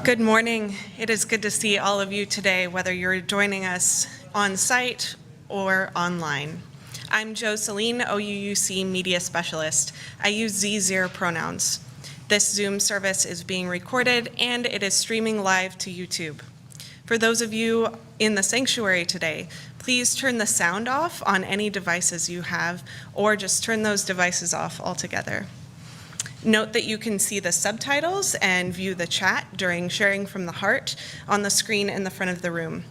Good morning. It is good to see all of you today, whether you're joining us on site or online. I'm Jo Celine, OUUC Media Specialist. I use Z0 pronouns. This Zoom service is being recorded and it is streaming live to YouTube. For those of you in the sanctuary today, please turn the sound off on any devices you have, or just turn those devices off altogether. Note that you can see the subtitles and view the chat during Sharing from the Heart on the screen in the front of the room.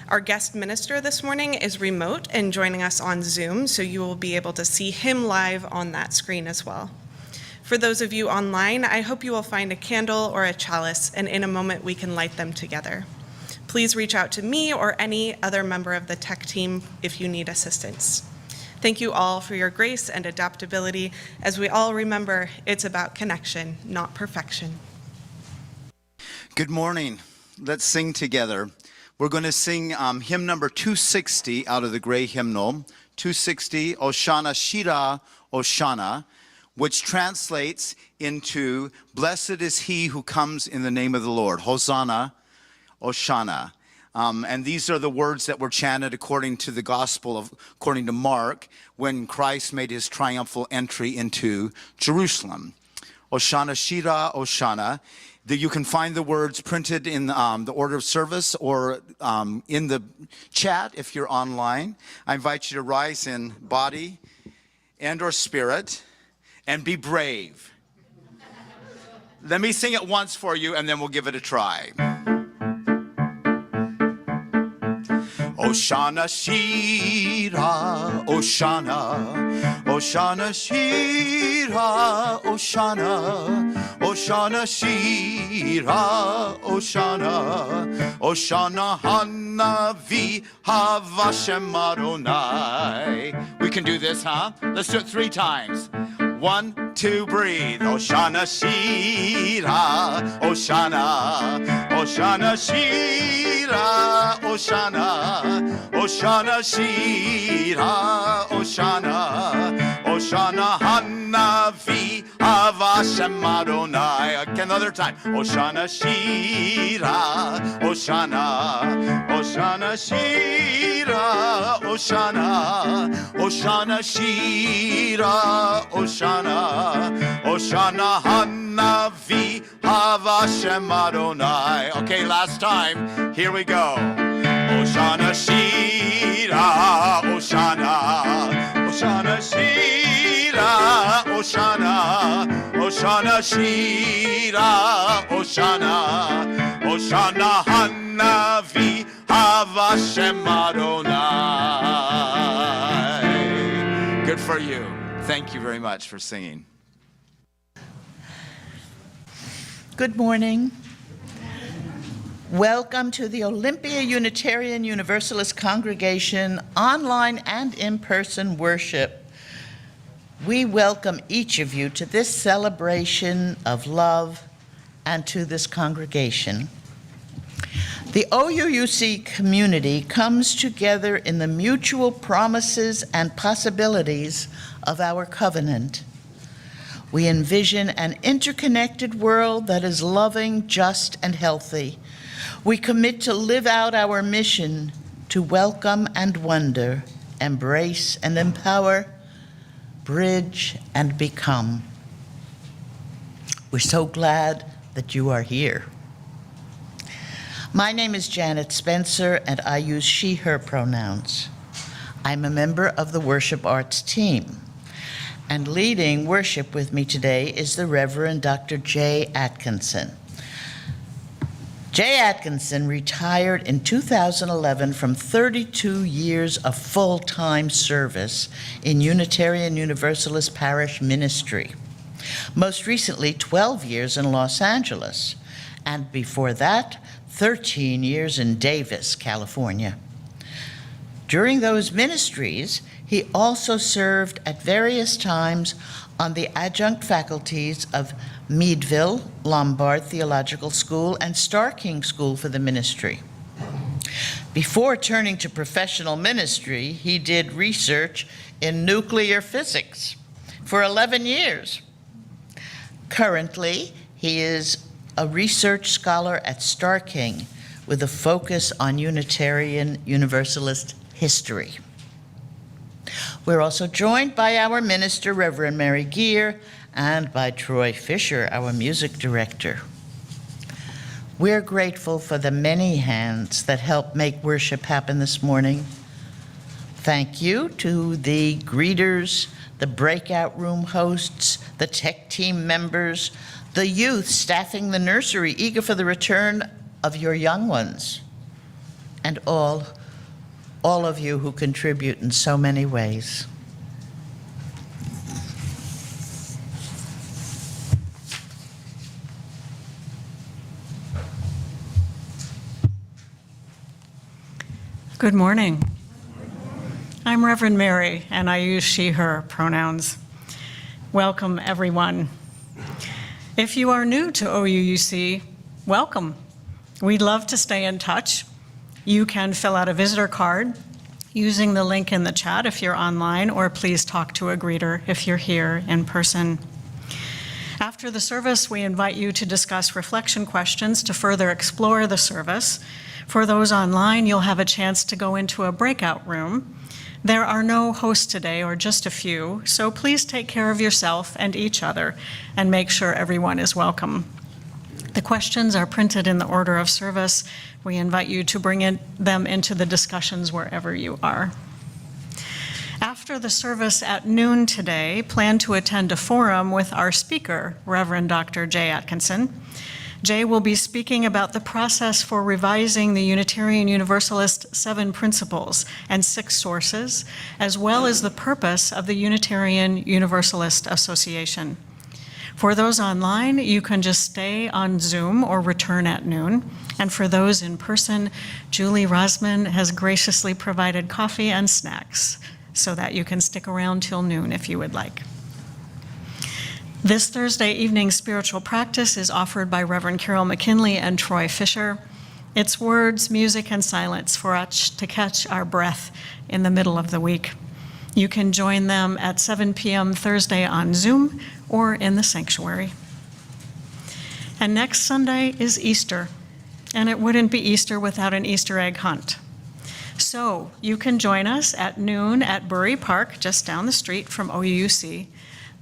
Our guest minister this morning is remote and joining us on Zoom, so you will be able to see him live on that screen as well. For those of you online, I hope you will find a candle or a chalice, and in a moment we can light them together. Please reach out to me or any other member of the tech team if you need assistance. Thank you all for your grace and adaptability. As we all remember, it's about connection, not perfection. Good morning. Let's sing together. We're going to sing hymn number 260 out of the gray hymnal. 260, Oshana Shira Oshana, which translates into, Blessed is he who comes in the name of the Lord. Hosanna, Oshana. And these are the words that were chanted according to the gospel, according to Mark, when Christ made his triumphal entry into Jerusalem. Oshana Shira Oshana. You can find the words printed in the order of service or in the chat if you're online. I invite you to rise in body and or spirit and be brave. Let me sing it once for you and then we'll give it a try. Oshana Shira, Oshana, Oshana Shira, Oshana, Oshana Shira, Oshana, Oshana Hanavi Havashem Adonai. We can do this, huh? Let's do it 3 times. 1, 2, breathe. Oshana Shira, Oshana, Oshana Shira, Oshana, Oshana Shira, Oshana, Oshana Hanavi Havashem Adonai. Again, another time. Oshana Shira, Oshana, Oshana Shira, Oshana, Oshana Shira, Oshana, Oshana Hanavi Havashem Adonai. Okay, last time. Here we go. Oshana Shira, Oshana, Oshana Shira, Oshana, Oshana Shira, Oshana, Oshana Hanavi Havashem Adonai. Good for you. Thank you very much for singing. Good morning. Welcome to the Olympia Unitarian Universalist Congregation online and in-person worship. We welcome each of you to this celebration of love and to this congregation. The OUUC community comes together in the mutual promises and possibilities of our covenant. We envision an interconnected world that is loving, just, and healthy. We commit to live out our mission to welcome and wonder, embrace and empower, bridge and become. We're so glad that you are here. My name is Janet Spencer, and I use she, her pronouns. I'm a member of the worship arts team, and leading worship with me today is the Reverend Dr. Jay Atkinson. Jay Atkinson retired in 2011 from 32 years of full-time service in Unitarian Universalist Parish Ministry. Most recently, 12 years in Los Angeles, and before that, 13 years in Davis, California. During those ministries, he also served at various times on the adjunct faculties of Meadville, Lombard Theological School, and Starr King School for the Ministry. Before turning to professional ministry, he did research in nuclear physics for 11 years. Currently, he is a research scholar at Star King with a focus on Unitarian Universalist history. We're also joined by our minister, Reverend Mary Geer, and by Troy Fisher, our music director. We're grateful for the many hands that helped make worship happen this morning. Thank you to the greeters, the breakout room hosts, the tech team members, the youth staffing the nursery, eager for the return of your young ones, and all of you who contribute in so many ways. Good morning. I'm Reverend Mary, and I use she, her pronouns. Welcome, everyone. If you are new to OUUC, welcome. We'd love to stay in touch. You can fill out a visitor card using the link in the chat if you're online, or please talk to a greeter if you're here in person. After the service, we invite you to discuss reflection questions to further explore the service. For those online, you'll have a chance to go into a breakout room. There are no hosts today, or just a few, so please take care of yourself and each other and make sure everyone is welcome. The questions are printed in the order of service. We invite you to bring them into the discussions wherever you are. After the service at noon today, plan to attend a forum with our speaker, Reverend Dr. Jay Atkinson. Jay will be speaking about the process for revising the Unitarian Universalist 7 principles and 6 sources, as well as the purpose of the Unitarian Universalist Association. For those online, you can just stay on Zoom or return at noon. And for those in person, Julie Rosman has graciously provided coffee and snacks so that you can stick around till noon if you would like. This Thursday evening spiritual practice is offered by Reverend Carol McKinley and Troy Fisher. It's words, music, and silence for us to catch our breath in the middle of the week. You can join them at 7 p.m. Thursday on Zoom or in the sanctuary. And next Sunday is Easter, and it wouldn't be Easter without an Easter egg hunt. So you can join us at noon at Bury Park, just down the street from OUUC.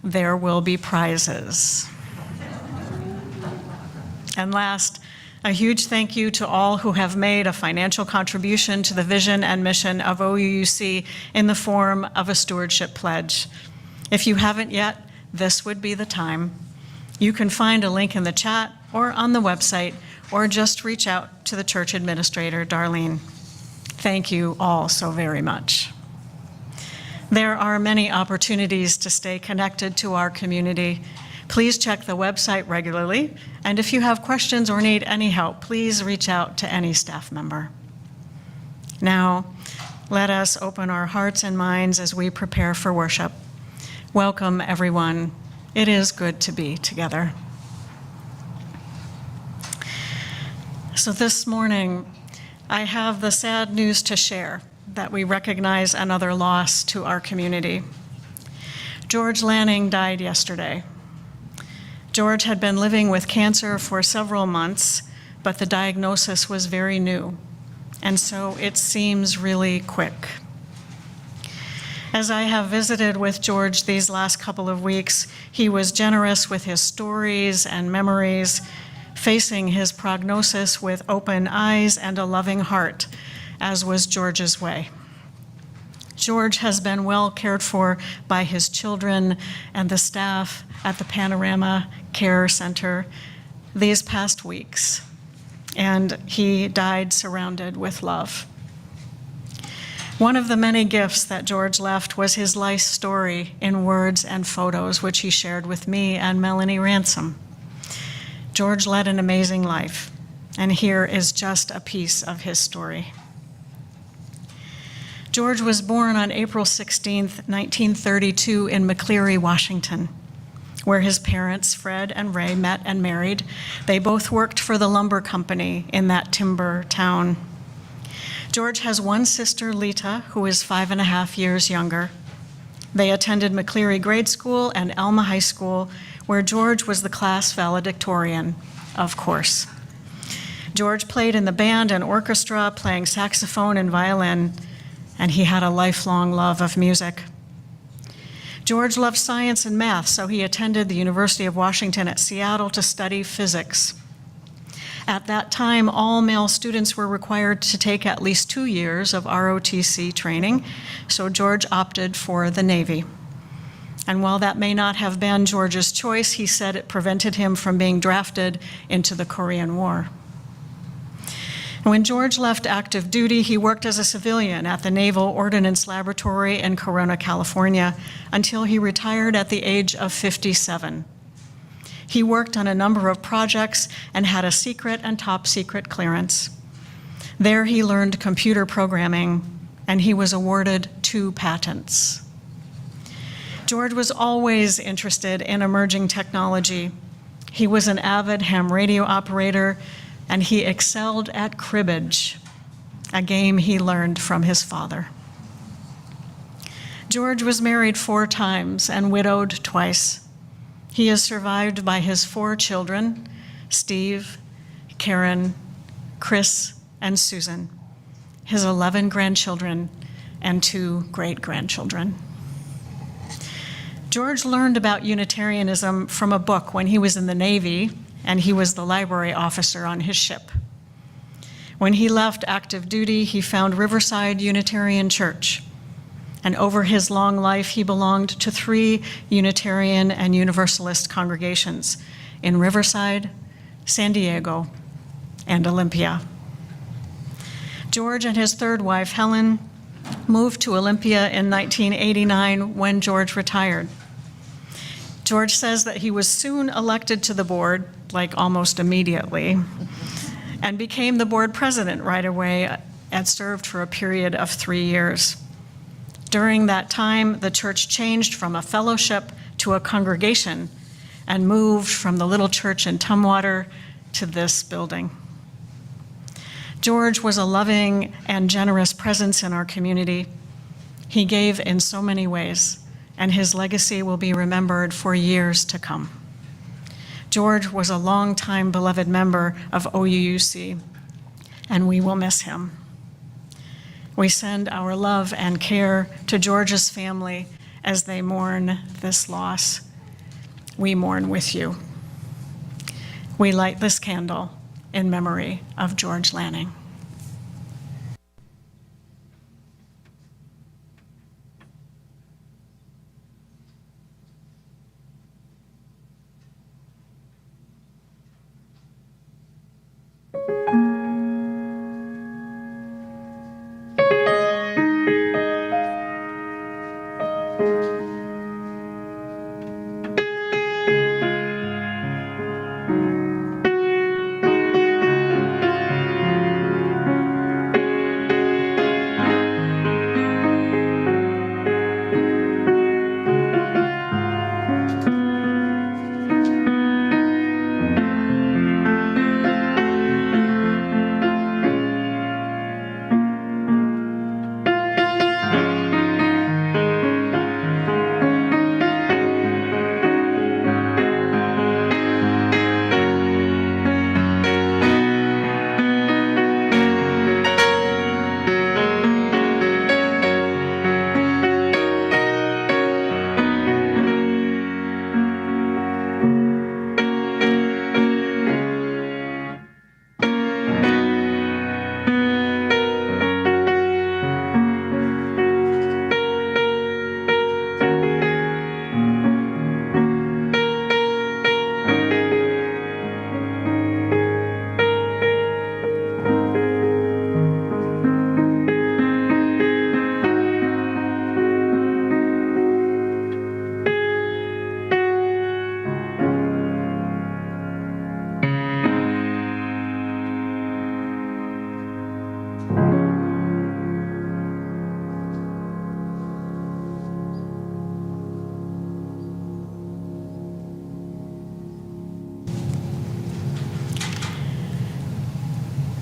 There will be prizes. And last, a huge thank you to all who have made a financial contribution to the vision and mission of OUUC in the form of a stewardship pledge. If you haven't yet, this would be the time. You can find a link in the chat or on the website, or just reach out to the church administrator, Darlene. Thank you all so very much. There are many opportunities to stay connected to our community. Please check the website regularly, and if you have questions or need any help, please reach out to any staff member. Now, let us open our hearts and minds as we prepare for worship. Welcome, everyone. It is good to be together. So this morning, I have the sad news to share that we recognize another loss to our community. George Lanning died yesterday. George had been living with cancer for several months, but the diagnosis was very new, and so it seems really quick. As I have visited with George these last couple of weeks, he was generous with his stories and memories, facing his prognosis with open eyes and a loving heart, as was George's way. George has been well cared for by his children and the staff at the Panorama Care Center these past weeks, and he died surrounded with love. One of the many gifts that George left was his life story in words and photos, which he shared with me and Melanie Ransom. George led an amazing life, and here is just a piece of his story. George was born on April 16, 1932 in McLeary, Washington, where his parents, Fred and Ray, met and married. They both worked for the lumber company in that timber town. George has one sister, Lita, who is 5.5 years younger. They attended McLeary Grade School and Alma High School, where George was the class valedictorian of course. George played in the band and orchestra, playing saxophone and violin, and he had a lifelong love of music. George loved science and math, so he attended the University of Washington at Seattle to study physics. At that time, all male students were required to take at least 2 years of ROTC training, so George opted for the Navy. And while that may not have been George's choice, he said it prevented him from being drafted into the Korean War. When George left active duty, he worked as a civilian at the Naval Ordnance Laboratory in Corona, California, until he retired at the age of 57. He worked on a number of projects and had a secret and top secret clearance. There he learned computer programming, and he was awarded 2 patents. George was always interested in emerging technology. He was an avid ham radio operator, and he excelled at cribbage, a game he learned from his father. George was married 4 times and widowed twice. He is survived by his 4 children, Steve, Karen, Chris, and Susan, his 11 grandchildren, and 2 great-grandchildren. George learned about Unitarianism from a book when he was in the Navy, and he was the library officer on his ship. When he left active duty, he found Riverside Unitarian Church, and over his long life, he belonged to 3 Unitarian and Universalist congregations in Riverside, San Diego, and Olympia. George and his 3rd wife, Helen, moved to Olympia in 1989 when George retired. George says that he was soon elected to the board, like almost immediately, and became the board president right away and served for a period of 3 years. During that time, the church changed from a fellowship to a congregation and moved from the little church in Tumwater to this building. George was a loving and generous presence in our community. He gave in so many ways, and his legacy will be remembered for years to come. George was a longtime beloved member of OUUC, and we will miss him. We send our love and care to George's family as they mourn this loss. We mourn with you. We light this candle in memory of George Lanning.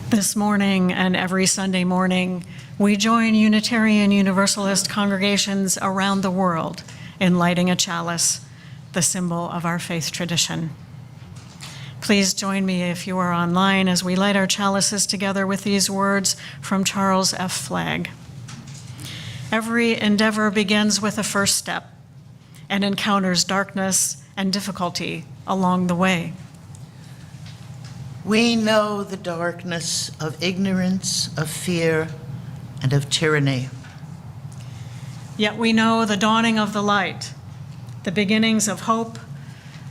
This morning and every Sunday morning, we join Unitarian Universalist congregations around the world in lighting a chalice, the symbol of our faith tradition. Please join me if you are online as we light our chalices together with these words from Charles F. Flagg. Every endeavor begins with a first step and encounters darkness and difficulty along the way. We know the darkness of ignorance, of fear, and of tyranny. Yet we know the dawning of the light, the beginnings of hope,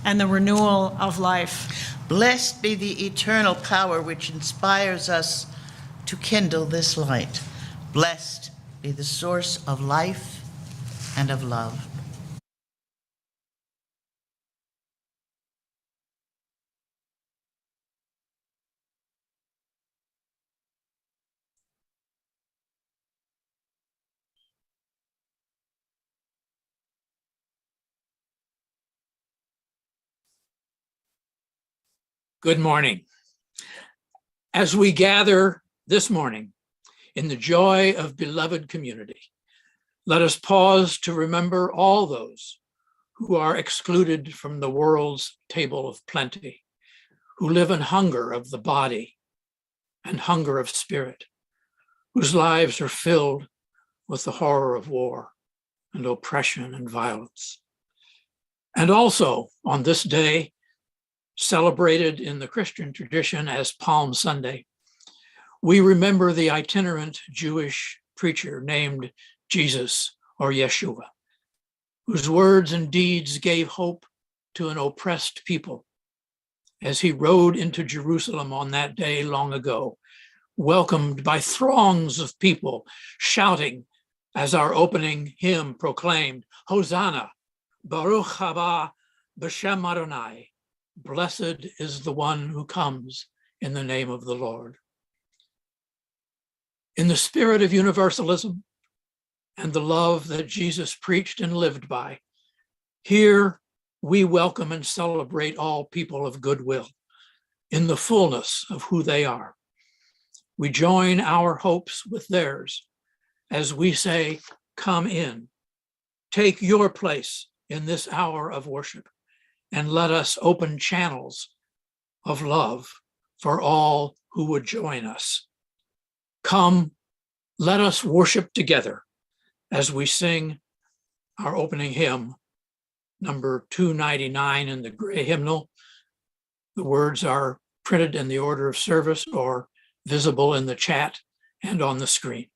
and the renewal of life. Blessed be the eternal power which inspires us to kindle this light. Blessed be the source of life and of love. Good morning. As we gather this morning in the joy of beloved community, let us pause to remember all those who are excluded from the world's table of plenty, who live in hunger of the body and hunger of spirit, whose lives are filled with the horror of war and oppression and violence. And also on this day, celebrated in the Christian tradition as Palm Sunday, we remember the itinerant Jewish preacher named Jesus or Yeshua, whose words and deeds gave hope to an oppressed people as he rode into Jerusalem on that day long ago, welcomed by throngs of people shouting as our opening hymn proclaimed, Hosanna, Baruch haba b'shem Adonai. Blessed is the one who comes in the name of the Lord. In the spirit of universalism and the love that Jesus preached and lived by, here we welcome and celebrate all people of goodwill in the fullness of who they are. We join our hopes with theirs as we say, come in, take your place in this hour of worship, and let us open channels of love for all who would join us. Come, let us worship together as we sing our opening hymn, number 299 in the gray hymnal. The words are printed in the order of service or visible in the chat and on the screen.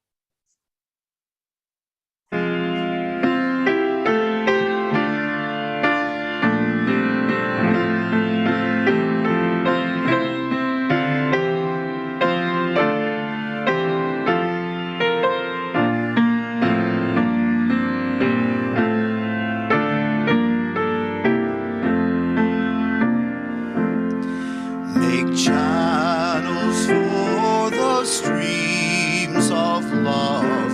Channels for the streams of love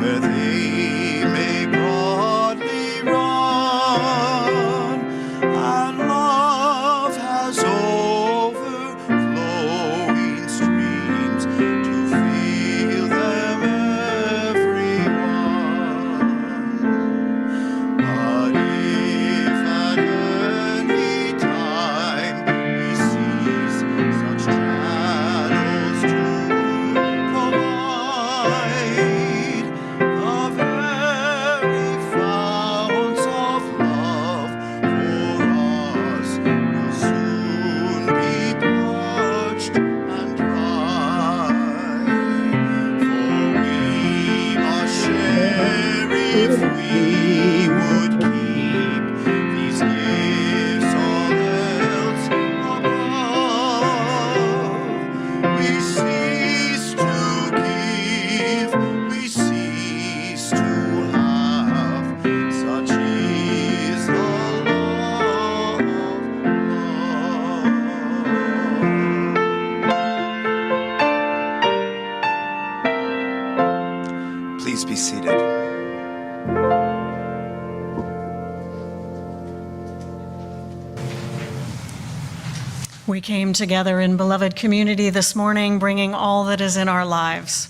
where they may broadly run, and love has overflowing streams to fill them everyone. But if at any time we cease such channels to provide, the very founts of love for us will soon be parched and dry. For we must share if we would keep these gifts all else above. We cease to give, we cease to have. Such is the love of love. Please be seated. We came together in beloved community this morning, bringing all that is in our lives.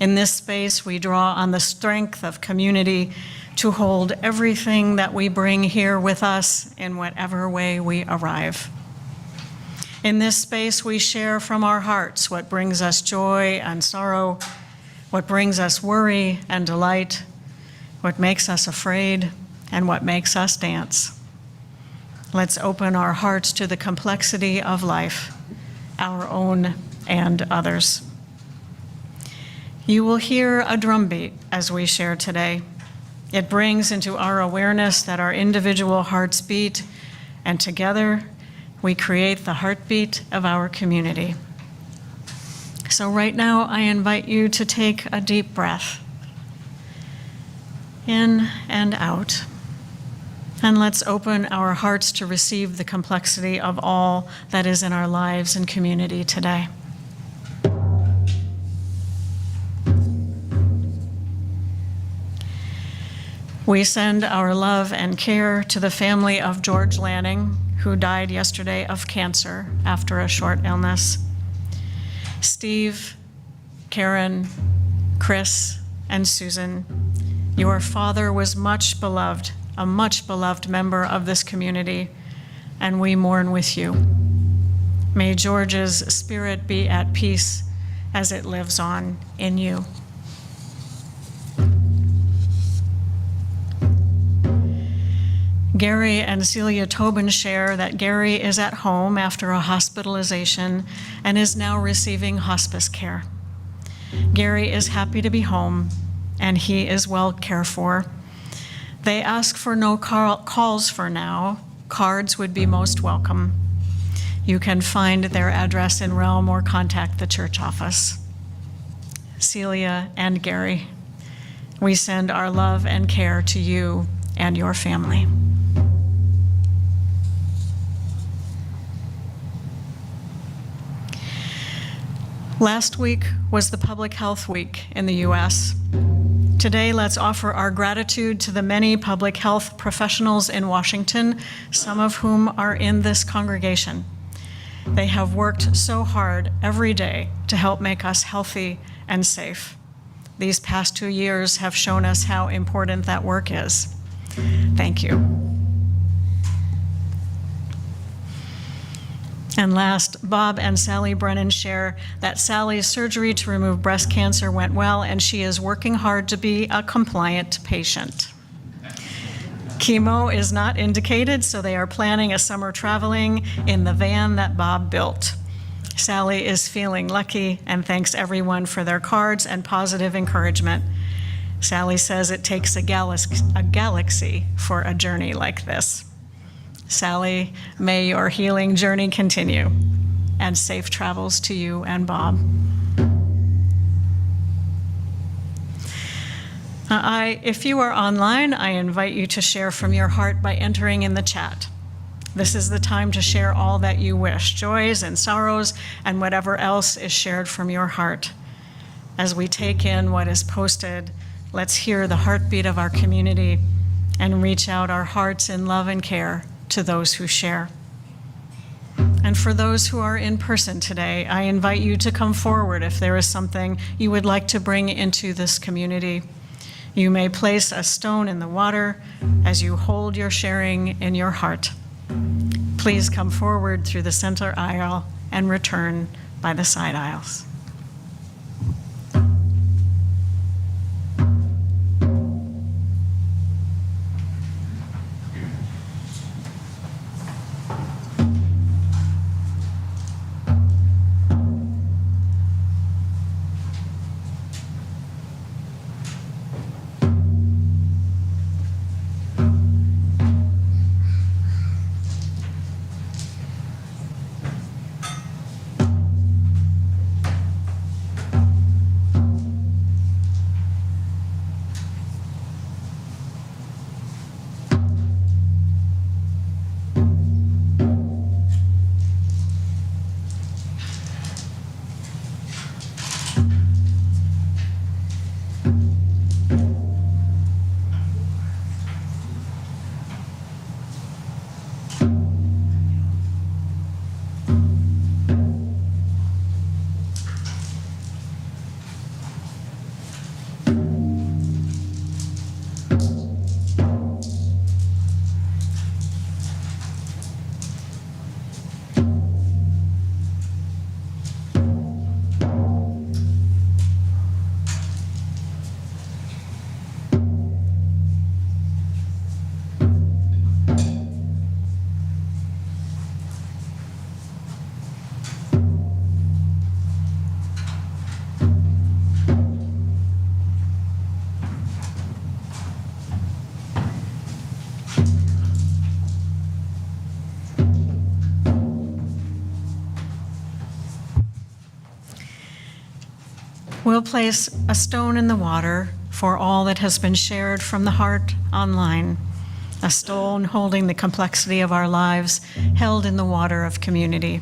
In this space, we draw on the strength of community to hold everything that we bring here with us in whatever way we arrive. In this space, we share from our hearts what brings us joy and sorrow, what brings us worry and delight, what makes us afraid, and what makes us dance. Let's open our hearts to the complexity of life, our own and others. You will hear a drumbeat as we share today. It brings into our awareness that our individual hearts beat, and together we create the heartbeat of our community. So right now, I invite you to take a deep breath, in and out. And let's open our hearts to receive the complexity of all that is in our lives and community today. We send our love and care to the family of George Lanning, who died yesterday of cancer after a short illness. Steve, Karen, Chris, and Susan, your father was much beloved, a much beloved member of this community, and we mourn with you. May George's spirit be at peace as it lives on in you. Gary and Celia Tobin share that Gary is at home after a hospitalization and is now receiving hospice care. Gary is happy to be home, and he is well cared for. They ask for no calls for now. Cards would be most welcome. You can find their address in Realm or contact the church office. Celia and Gary, we send our love and care to you and your family. Last week was the Public Health Week in the U.S. Today, let's offer our gratitude to the many public health professionals in Washington, some of whom are in this congregation. They have worked so hard every day to help make us healthy and safe. These past 2 years have shown us how important that work is. Thank you. And last, Bob and Sally Brennan share that Sally's surgery to remove breast cancer went well, and she is working hard to be a compliant patient. Chemo is not indicated, so they are planning a summer traveling in the van that Bob built. Sally is feeling lucky and thanks everyone for their cards and positive encouragement. Sally says it takes a galaxy for a journey like this. Sally, may your healing journey continue, and safe travels to you and Bob. If you are online, I invite you to share from your heart by entering in the chat. This is the time to share all that you wish, joys and sorrows, and whatever else is shared from your heart. As we take in what is posted, let's hear the heartbeat of our community and reach out our hearts in love and care to those who share. And for those who are in person today, I invite you to come forward if there is something you would like to bring into this community. You may place a stone in the water as you hold your sharing in your heart. Please come forward through the center aisle and return by the side aisles. we'll place a stone in the water for all that has been shared from the heart online, a stone holding the complexity of our lives held in the water of community.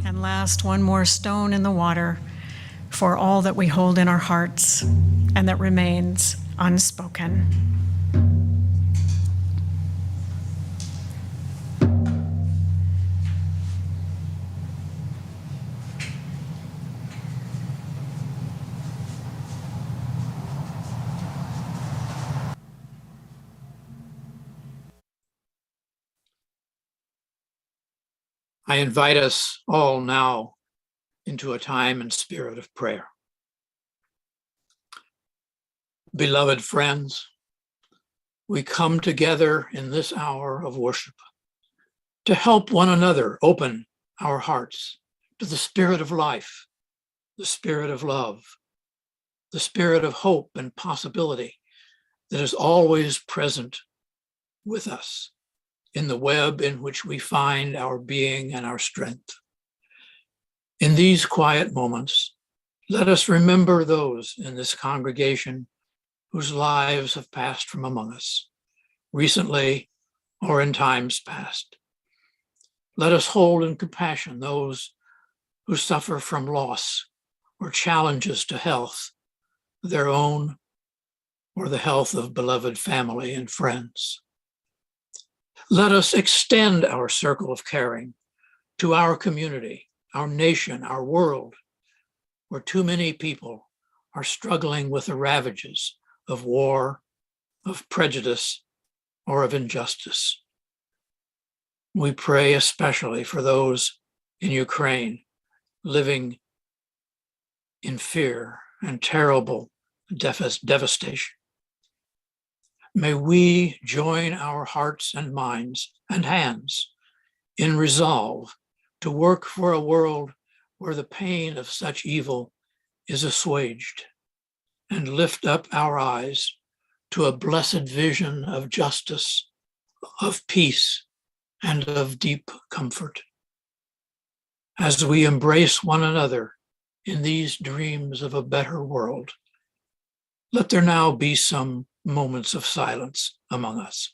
And last, one more stone in the water for all that we hold in our hearts and that remains unspoken. I invite us all now into a time and spirit of prayer. Beloved friends, we come together in this hour of worship to help one another open our hearts to the spirit of life, the spirit of love, the spirit of hope and possibility that is always present with us in the web in which we find our being and our strength. In these quiet moments, let us remember those in this congregation whose lives have passed from among us, recently or in times past. Let us hold in compassion those who suffer from loss or challenges to health, their own or the health of beloved family and friends. Let us extend our circle of caring to our community, our nation, our world, where too many people are struggling with the ravages of war, of prejudice, or of injustice. We pray especially for those in Ukraine living in fear and terrible devastation. May we join our hearts and minds and hands in resolve to work for a world where the pain of such evil is assuaged, and lift up our eyes to a blessed vision of justice, of peace, and of deep comfort. As we embrace one another in these dreams of a better world, let there now be some moments of silence among us.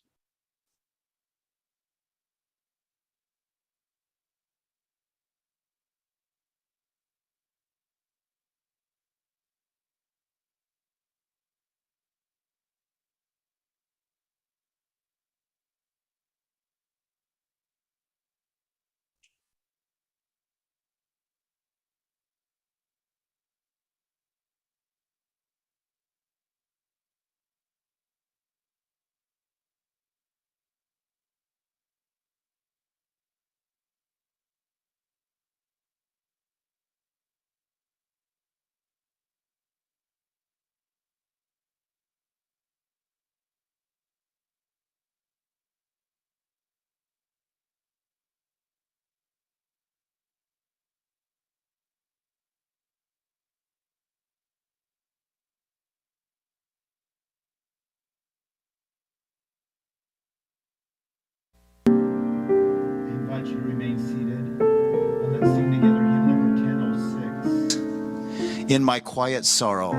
I invite you to remain seated, and let's sing together hymn number 1006, In My Quiet Sorrow.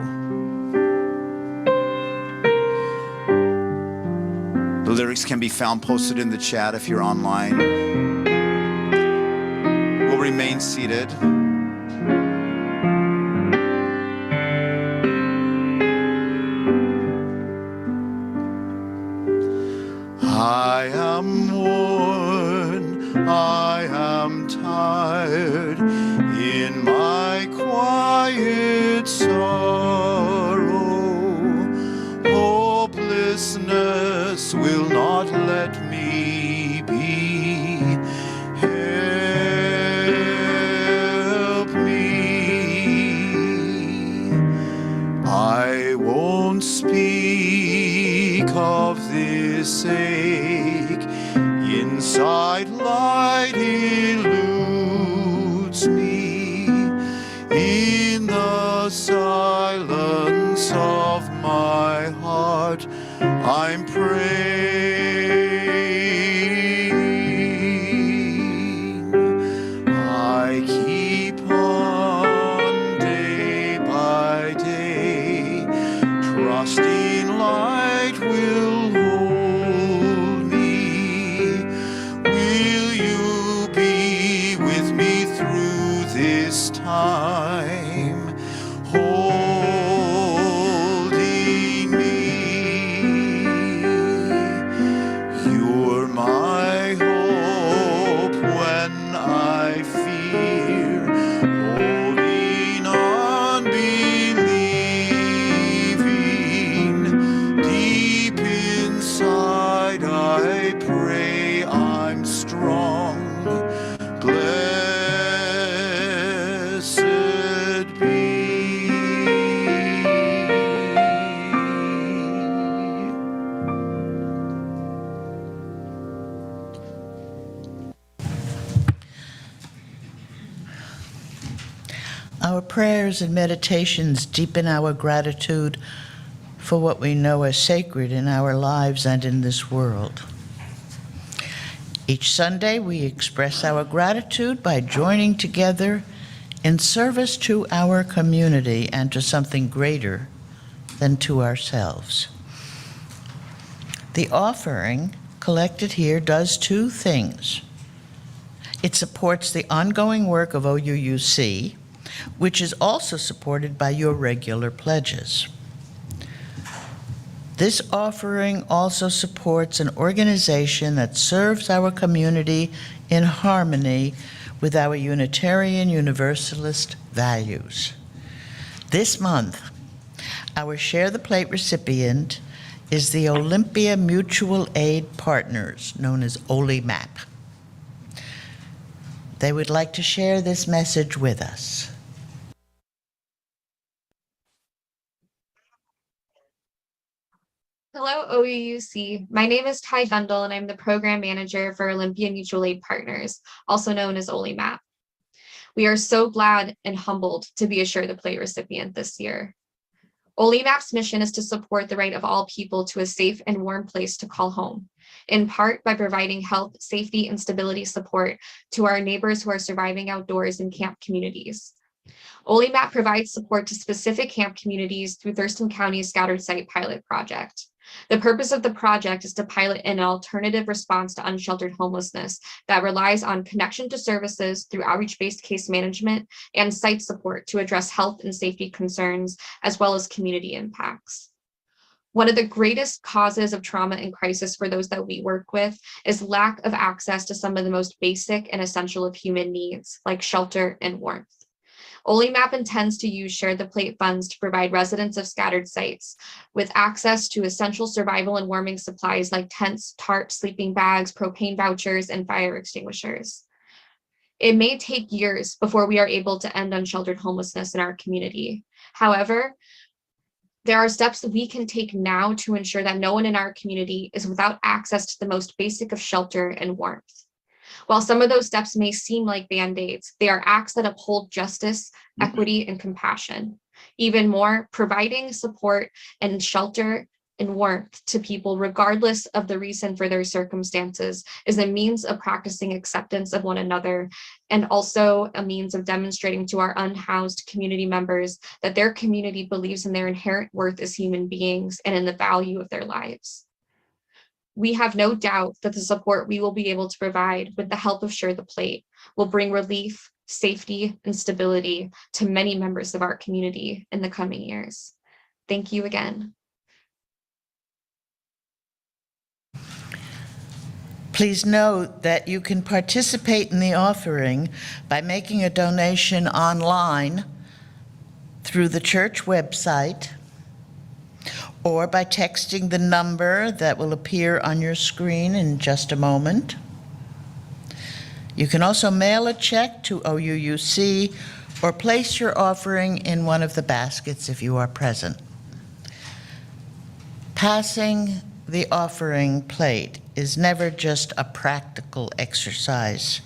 The lyrics can be found posted in the chat if you're online. We'll remain seated. I am worn, I am tired, in my quiet sorrow. Hopelessness will not let me be. Help me. I won't speak of this ache. Inside light eludes me. In the silence of my heart, I'm praying. I keep on day by Our prayers and meditations deepen our gratitude for what we know as sacred in our lives and in this world. Each Sunday, we express our gratitude by joining together in service to our community and to something greater than to ourselves. The offering collected here does two things. It supports the ongoing work of OUUC, which is also supported by your regular pledges. This offering also supports an organization that serves our community in harmony with our Unitarian Universalist values. This month, our Share the Plate recipient is the Olympia Mutual Aid Partners, known as OLYMAP. They would like to share this message with us. Hello, OUUC. My name is Ty Gundel, and I'm the Program Manager for Olympia Mutual Aid Partners, also known as OLYMAP. We are so glad and humbled to be a Share the Plate recipient this year. OLYMAP's mission is to support the right of all people to a safe and warm place to call home, in part by providing health, safety, and stability support to our neighbors who are surviving outdoors in camp communities. OLYMAP provides support to specific camp communities through Thurston County's Scattered Site Pilot Project. The purpose of the project is to pilot an alternative response to unsheltered homelessness that relies on connection to services through outreach-based case management and site support to address health and safety concerns, as well as community impacts. One of the greatest causes of trauma and crisis for those that we work with is lack of access to some of the most basic and essential of human needs, like shelter and warmth. OLYMAP intends to use Share the Plate funds to provide residents of scattered sites with access to essential survival and warming supplies like tents, tarps, sleeping bags, propane vouchers, and fire extinguishers. It may take years before we are able to end unsheltered homelessness in our community. However, there are steps that we can take now to ensure that no one in our community is without access to the most basic of shelter and warmth. While some of those steps may seem like Band-Aids, they are acts that uphold justice, equity, and compassion. Even more, providing support and shelter and warmth to people, regardless of the reason for their circumstances, is a means of practicing acceptance of one another, and also a means of demonstrating to our unhoused community members that their community believes in their inherent worth as human beings and in the value of their lives. We have no doubt that the support we will be able to provide with the help of Share the Plate will bring relief, safety, and stability to many members of our community in the coming years. Thank you again. Please note that you can participate in the offering by making a donation online through the church website or by texting the number that will appear on your screen in just a moment. You can also mail a check to OUUC or place your offering in one of the baskets if you are present. Passing the offering plate is never just a practical exercise.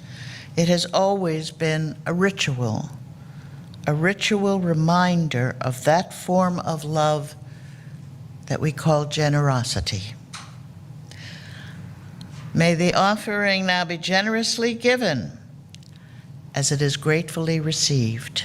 It has always been a ritual reminder of that form of love that we call generosity. May the offering now be generously given as it is gratefully received.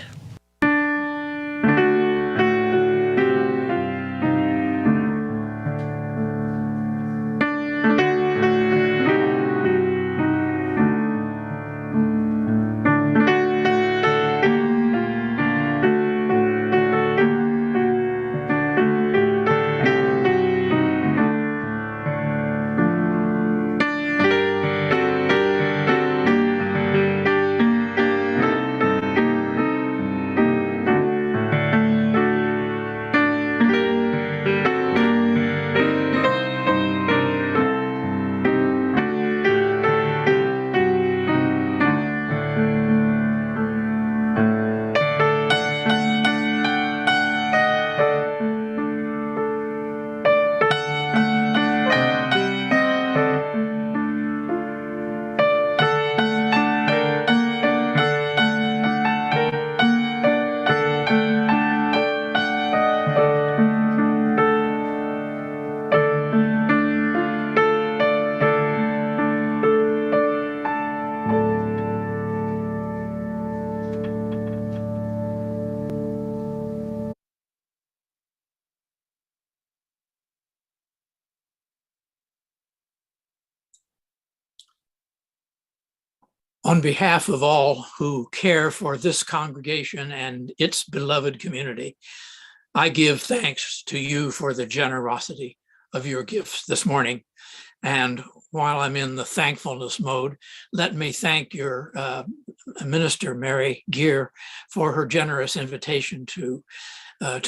On behalf of all who care for this congregation and its beloved community, I give thanks to you for the generosity of your gifts this morning. And while I'm in the thankfulness mode, let me thank your Minister, Mary Gear, for her generous invitation to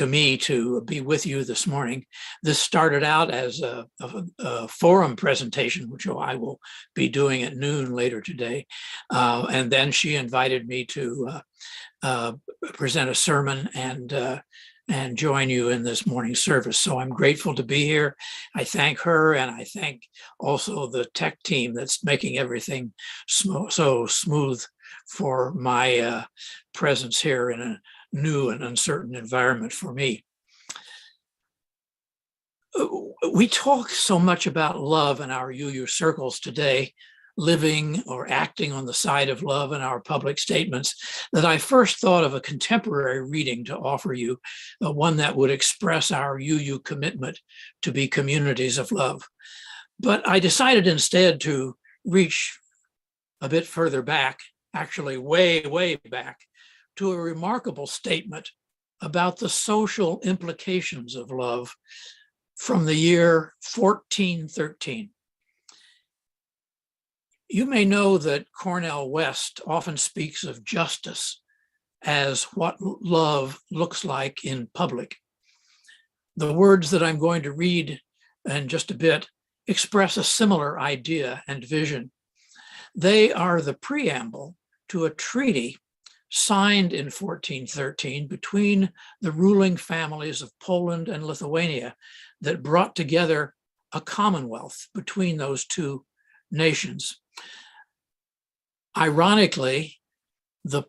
me to be with you this morning. This started out as a forum presentation, which I will be doing at noon later today. And then she invited me to present a sermon and join you in this morning service. So I'm grateful to be here. I thank her, and I thank also the tech team that's making everything so smooth for my presence here in a new and uncertain environment for me. We talk so much about love in our UU circles today, living or acting on the side of love in our public statements, that I first thought of a contemporary reading to offer you, one that would express our UU commitment to be communities of love. But I decided instead to reach a bit further back, actually way, way back, to a remarkable statement about the social implications of love from the year 1413. You may know that Cornel West often speaks of justice as what love looks like in public. The words that I'm going to read in just a bit express a similar idea and vision. They are the preamble to a treaty signed in 1413 between the ruling families of Poland and Lithuania that brought together a commonwealth between those two nations. Ironically, the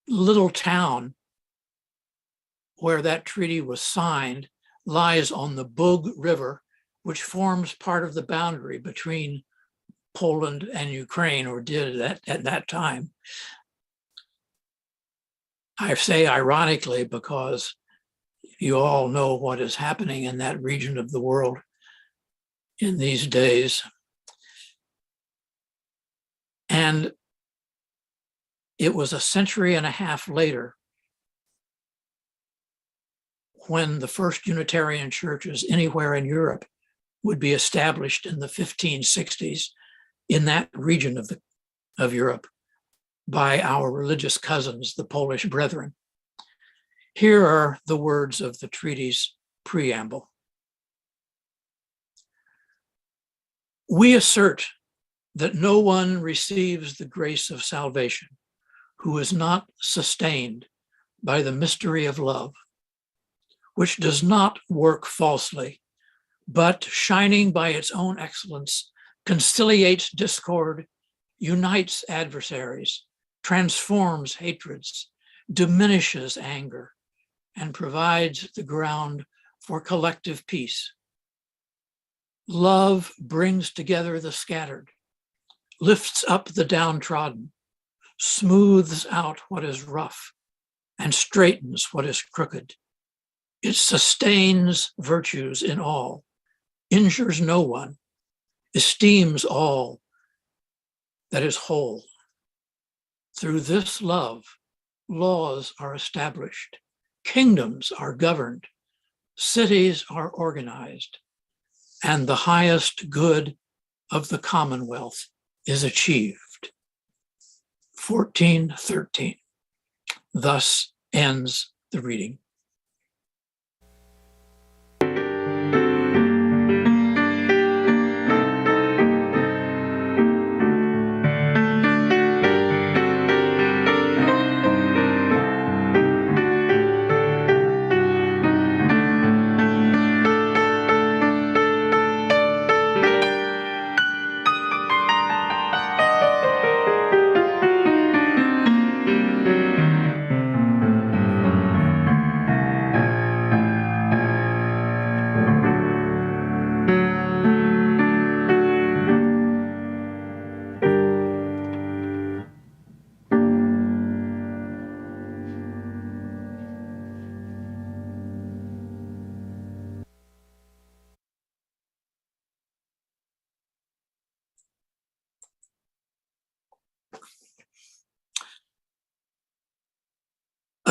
little town where that treaty was signed lies on the Bug River, which forms part of the boundary between Poland and Ukraine, or did at that time. I say ironically because you all know what is happening in that region of the world in these days. And it was a century and a half later when the first Unitarian churches anywhere in Europe would be established in the 1560s in that region of Europe by our religious cousins, the Polish Brethren. Here are the words of the treaty's preamble. We assert that no one receives the grace of salvation who is not sustained by the mystery of love, which does not work falsely, but shining by its own excellence, conciliates discord, unites adversaries, transforms hatreds, diminishes anger, and provides the ground for collective peace. Love brings together the scattered, lifts up the downtrodden, smooths out what is rough, and straightens what is crooked. It sustains virtues in all, injures no one, esteems all that is whole. Through this love, laws are established, kingdoms are governed, cities are organized, and the highest good of the Commonwealth is achieved. 1413. Thus ends the reading.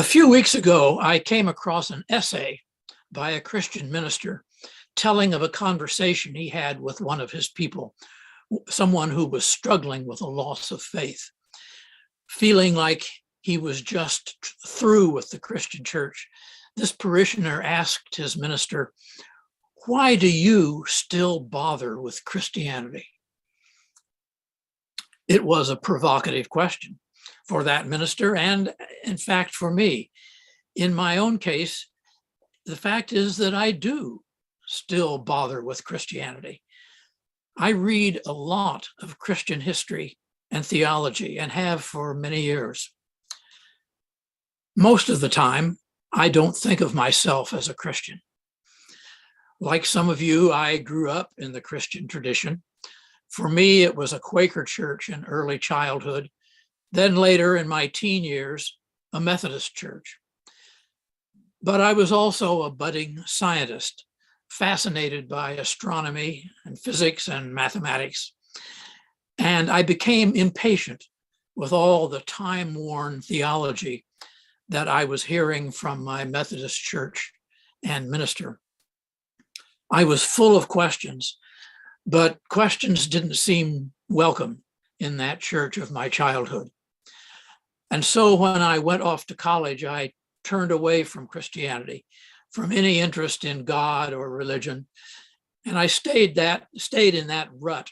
few weeks ago, I came across an essay by a Christian minister telling of a conversation he had with one of his people, someone who was struggling with a loss of faith, feeling like he was just through with the Christian church. This parishioner asked his minister, "Why do you still bother with Christianity?" It was a provocative question for that minister, and in fact, for me. In my own case, the fact is that I do still bother with Christianity. I read a lot of Christian history and theology and have for many years. Most of the time, I don't think of myself as a Christian. Like some of you, I grew up in the Christian tradition. For me, it was a Quaker church in early childhood. Then later in my teen years, a Methodist church. But I was also a budding scientist, fascinated by astronomy and physics and mathematics. And I became impatient with all the time-worn theology that I was hearing from my Methodist church and minister. I was full of questions, but questions didn't seem welcome in that church of my childhood. And so when I went off to college, I turned away from Christianity, from any interest in God or religion. And I stayed in that rut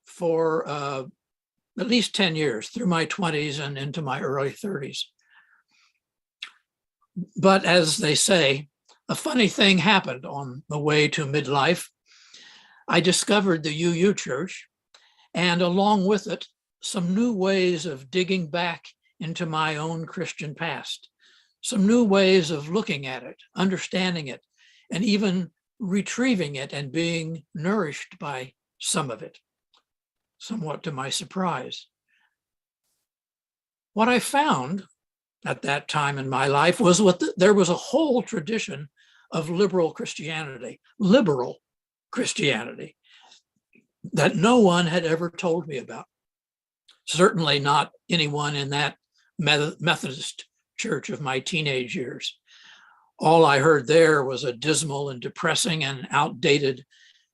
for at least 10 years, through my 20s and into my early 30s. But as they say, a funny thing happened on the way to midlife. I discovered the UU Church, and along with it, some new ways of digging back into my own Christian past, some new ways of looking at it, understanding it, and even retrieving it and being nourished by some of it, somewhat to my surprise. What I found at that time in my life was there was a whole tradition of liberal Christianity that no one had ever told me about. Certainly not anyone in that Methodist church of my teenage years. All I heard there was a dismal and depressing and outdated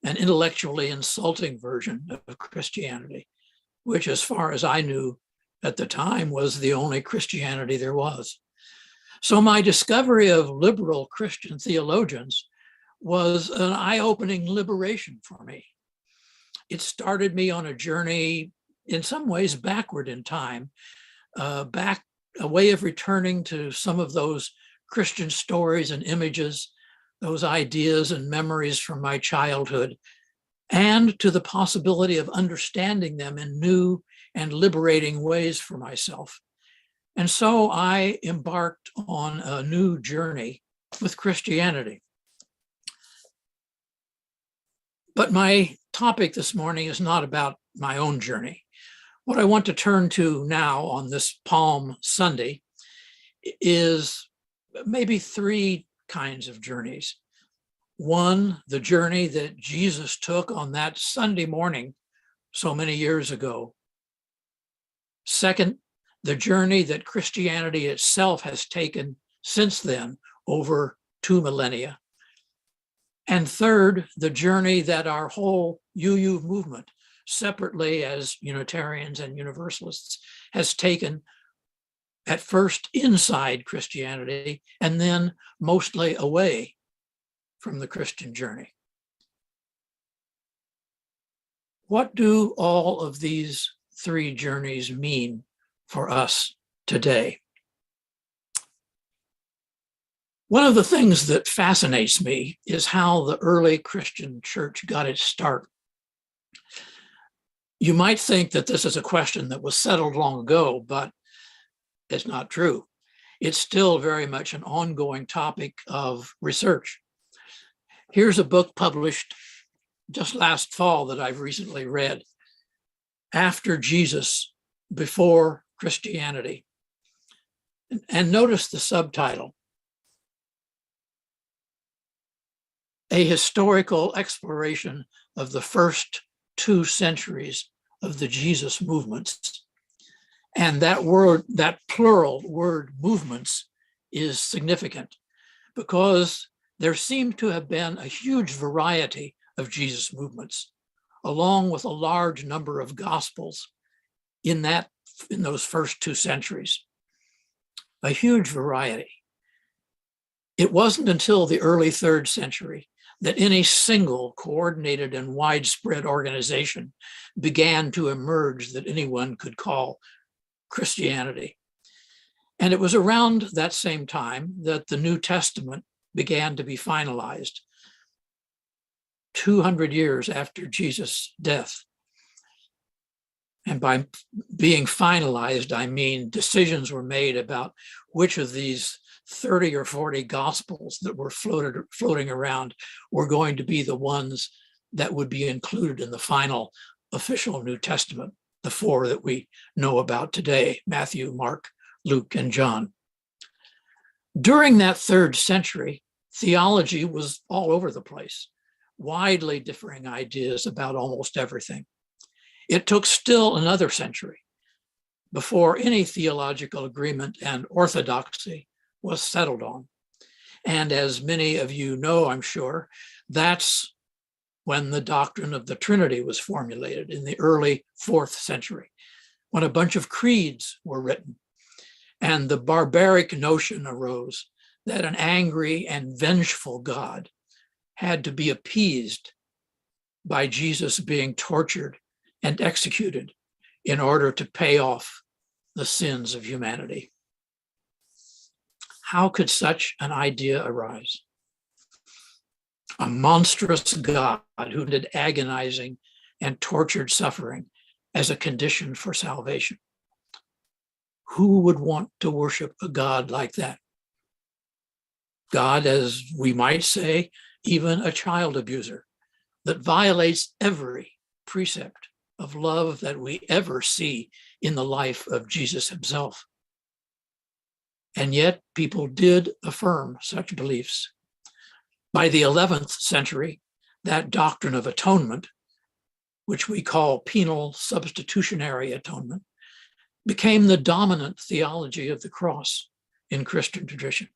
and intellectually insulting version of Christianity, which, as far as I knew at the time, was the only Christianity there was. So my discovery of liberal Christian theologians was an eye-opening liberation for me. It started me on a journey, in some ways backward in time, back a way of returning to some of those Christian stories and images, those ideas and memories from my childhood, and to the possibility of understanding them in new and liberating ways for myself. And so I embarked on a new journey with Christianity. But my topic this morning is not about my own journey. What I want to turn to now on this Palm Sunday is maybe three kinds of journeys. One, the journey that Jesus took on that Sunday morning so many years ago. Second, the journey that Christianity itself has taken since then, over 2 millennia. And third, the journey that our whole UU movement, separately as Unitarians and Universalists, has taken, at first inside Christianity and then mostly away from the Christian journey. What do all of these three journeys mean for us today? One of the things that fascinates me is how the early Christian church got its start. You might think that this is a question that was settled long ago, but it's not true. It's still very much an ongoing topic of research. Here's a book published just last fall that I've recently read, After Jesus, Before Christianity. And notice the subtitle, A Historical Exploration of the First 2 Centuries of the Jesus Movements. And that word, that plural word, movements, is significant because there seemed to have been a huge variety of Jesus movements, along with a large number of gospels in those first 2 centuries. A huge variety. It wasn't until the early 3rd century that any single coordinated and widespread organization began to emerge that anyone could call Christianity. And it was around that same time that the New Testament began to be finalized, 200 years after Jesus' death. And by being finalized, I mean decisions were made about which of these 30 or 40 gospels that were floating around were going to be the ones that would be included in the final official New Testament, the 4 that we know about today, Matthew, Mark, Luke, and John. During that 3rd century, theology was all over the place, widely differing ideas about almost everything. It took still another century before any theological agreement and orthodoxy was settled on. And as many of you know, I'm sure, that's when the doctrine of the Trinity was formulated in the early 4th century, when a bunch of creeds were written. And the barbaric notion arose that an angry and vengeful God had to be appeased by Jesus being tortured and executed in order to pay off the sins of humanity. How could such an idea arise? A monstrous God who did agonizing and tortured suffering as a condition for salvation. Who would want to worship a God like that? God, as we might say, even a child abuser that violates every precept of love that we ever see in the life of Jesus himself. And yet people did affirm such beliefs. By the 11th century, that doctrine of atonement, which we call penal substitutionary atonement, became the dominant theology of the cross in Christian tradition.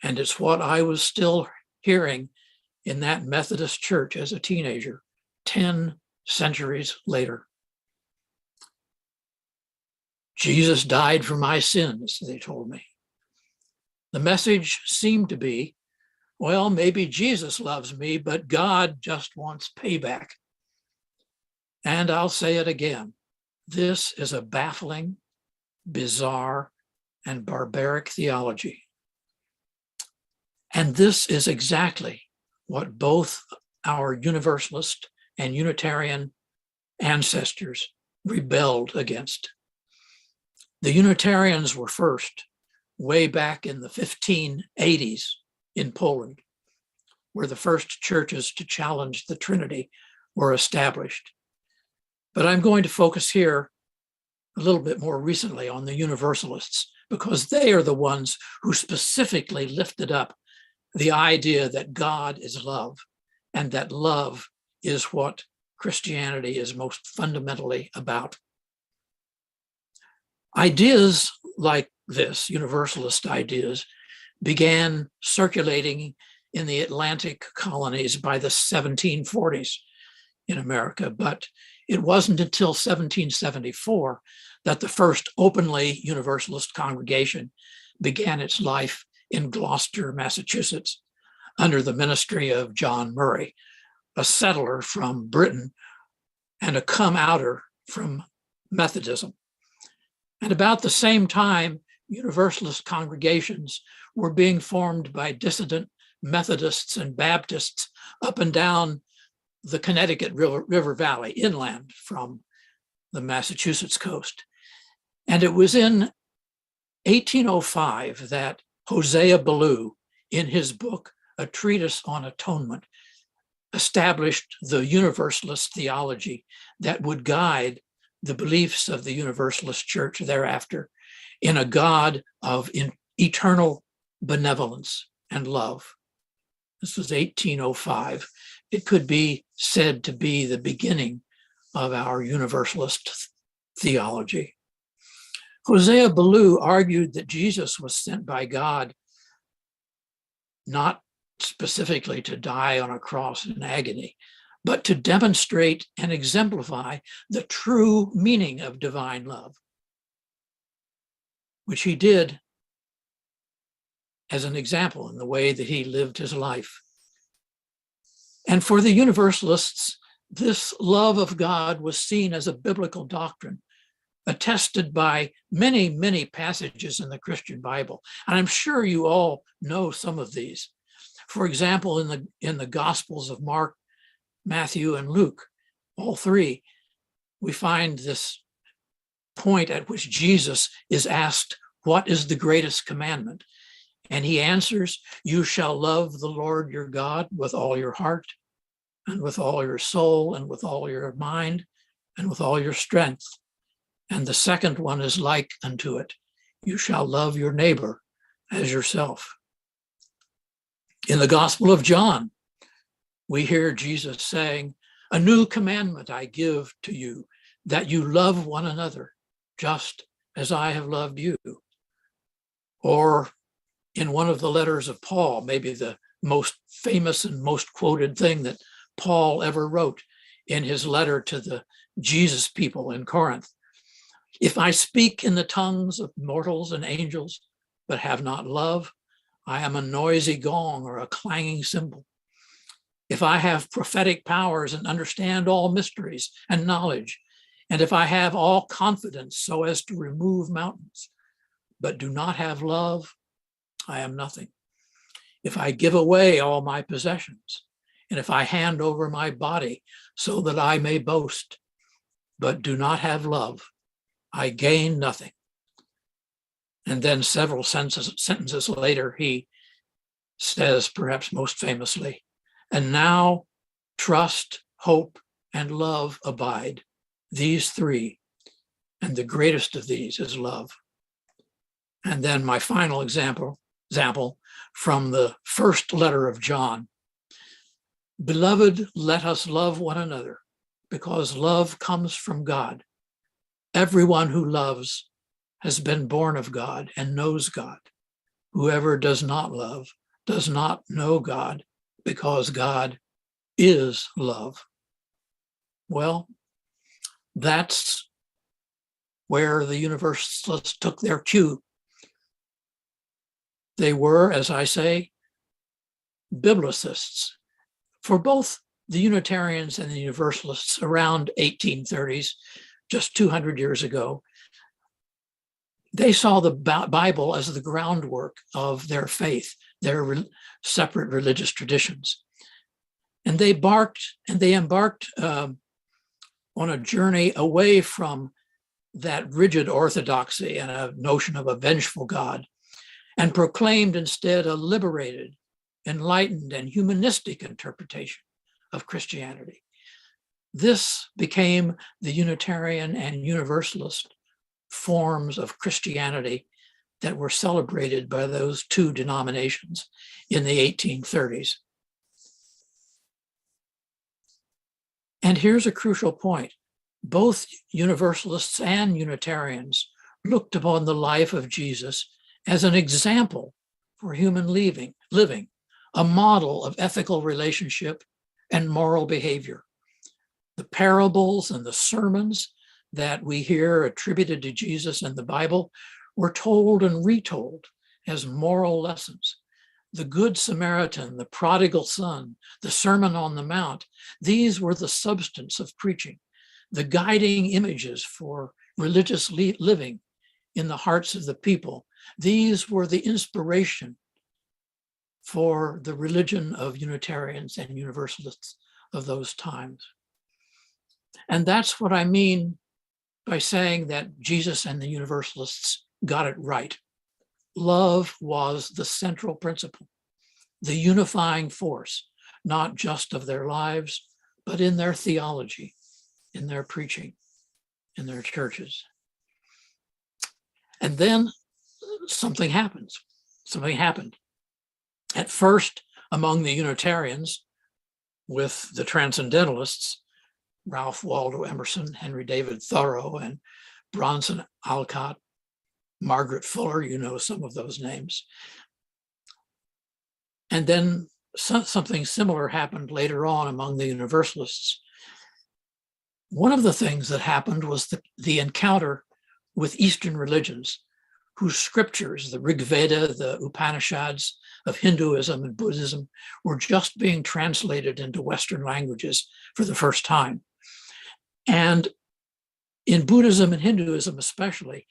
And it's what I was still hearing in that Methodist church as a teenager, 10 centuries later. Jesus died for my sins, they told me. The message seemed to be, well, maybe Jesus loves me, but God just wants payback. And I'll say it again. This is a baffling, bizarre, and barbaric theology. And this is exactly what both our Universalist and Unitarian ancestors rebelled against. The Unitarians were first, way back in the 1580s in Poland, where the first churches to challenge the Trinity were established. But I'm going to focus here a little bit more recently on the Universalists, because they are the ones who specifically lifted up the idea that God is love, and that love is what Christianity is most fundamentally about. Ideas like this, Universalist ideas, began circulating in the Atlantic colonies by the 1740s in America, but it wasn't until 1774 that the first openly Universalist congregation began its life in Gloucester, Massachusetts, under the ministry of John Murray, a settler from Britain and a come-outer from Methodism. And about the same time, Universalist congregations were being formed by dissident Methodists and Baptists up and down the Connecticut River Valley, inland from the Massachusetts coast. And it was in 1805 that Hosea Ballou, in his book, A Treatise on Atonement, established the Universalist theology that would guide the beliefs of the Universalist Church thereafter in a God of eternal benevolence and love. This was 1805. It could be said to be the beginning of our Universalist theology. Hosea Ballou argued that Jesus was sent by God not specifically to die on a cross in agony, but to demonstrate and exemplify the true meaning of divine love, which he did as an example in the way that he lived his life. And for the Universalists, this love of God was seen as a biblical doctrine, attested by many, many passages in the Christian Bible. And I'm sure you all know some of these. For example, in the Gospels of Mark, Matthew, and Luke, all three, we find this point at which Jesus is asked, "What is the greatest commandment?" And he answers, "You shall love the Lord your God with all your heart, and with all your soul, and with all your mind, and with all your strength. And the second one is like unto it. You shall love your neighbor as yourself." In the Gospel of John, we hear Jesus saying, "A new commandment I give to you, that you love one another, just as I have loved you." Or in one of the letters of Paul, maybe the most famous and most quoted thing that Paul ever wrote in his letter to the Jesus people in Corinth, "If I speak in the tongues of mortals and angels, but have not love, I am a noisy gong or a clanging cymbal. If I have prophetic powers and understand all mysteries and knowledge, and if I have all confidence so as to remove mountains, but do not have love, I am nothing. If I give away all my possessions, and if I hand over my body so that I may boast, but do not have love, I gain nothing." And then several sentences later, he says, perhaps most famously, "And now trust, hope, and love abide, these three, and the greatest of these is love." And then my final example from the first letter of John, "Beloved, let us love one another, because love comes from God. Everyone who loves has been born of God and knows God. Whoever does not love does not know God, because God is love." Well, that's where the Universalists took their cue. They were, as I say, biblicists. For both the Unitarians and the Universalists around 1830s, just 200 years ago, they saw the Bible as the groundwork of their faith, their separate religious traditions. And they embarked on a journey away from that rigid orthodoxy and a notion of a vengeful God, and proclaimed instead a liberated, enlightened, and humanistic interpretation of Christianity. This became the Unitarian and Universalist forms of Christianity that were celebrated by those two denominations in the 1830s. And here's a crucial point. Both Universalists and Unitarians looked upon the life of Jesus as an example for human living, a model of ethical relationship and moral behavior. The parables and the sermons that we hear attributed to Jesus in the Bible were told and retold as moral lessons. The Good Samaritan, the prodigal son, the Sermon on the Mount, these were the substance of preaching, the guiding images for religious living in the hearts of the people. These were the inspiration for the religion of Unitarians and Universalists of those times. And that's what I mean by saying that Jesus and the Universalists got it right. Love was the central principle, the unifying force, not just of their lives, but in their theology, in their preaching, in their churches. And then something happened. At first, among the Unitarians, with the Transcendentalists, Ralph Waldo Emerson, Henry David Thoreau, and Bronson Alcott, Margaret Fuller, you know some of those names. And then something similar happened later on among the Universalists. One of the things that happened was the encounter with Eastern religions, whose scriptures, the Rig Veda, the Upanishads of Hinduism and Buddhism, were just being translated into Western languages for the first time. And in Buddhism and Hinduism especially,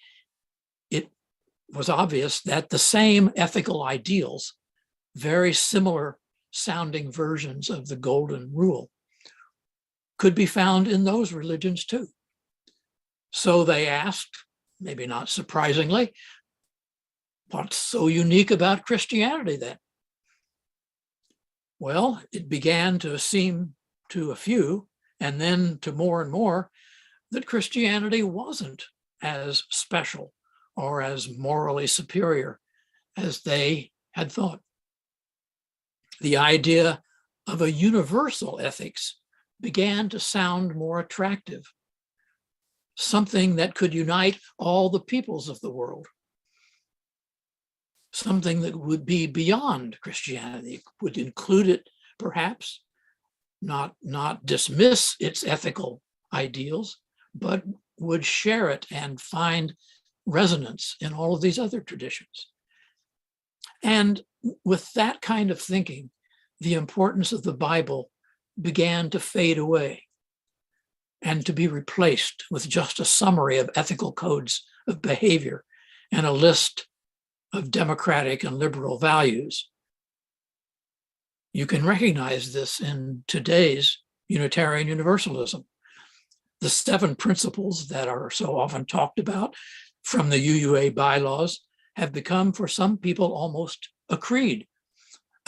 it was obvious that the same ethical ideals, very similar sounding versions of the Golden Rule, could be found in those religions too. So they asked, maybe not surprisingly, what's so unique about Christianity then? Well, it began to seem to a few, and then to more and more, that Christianity wasn't as special or as morally superior as they had thought. The idea of a universal ethics began to sound more attractive, something that could unite all the peoples of the world, something that would be beyond Christianity, would include it perhaps, not dismiss its ethical ideals, but would share it and find resonance in all of these other traditions. And with that kind of thinking, the importance of the Bible began to fade away and to be replaced with just a summary of ethical codes of behavior and a list of democratic and liberal values. You can recognize this in today's Unitarian Universalism. The 7 principles that are so often talked about from the UUA bylaws have become, for some people, almost a creed,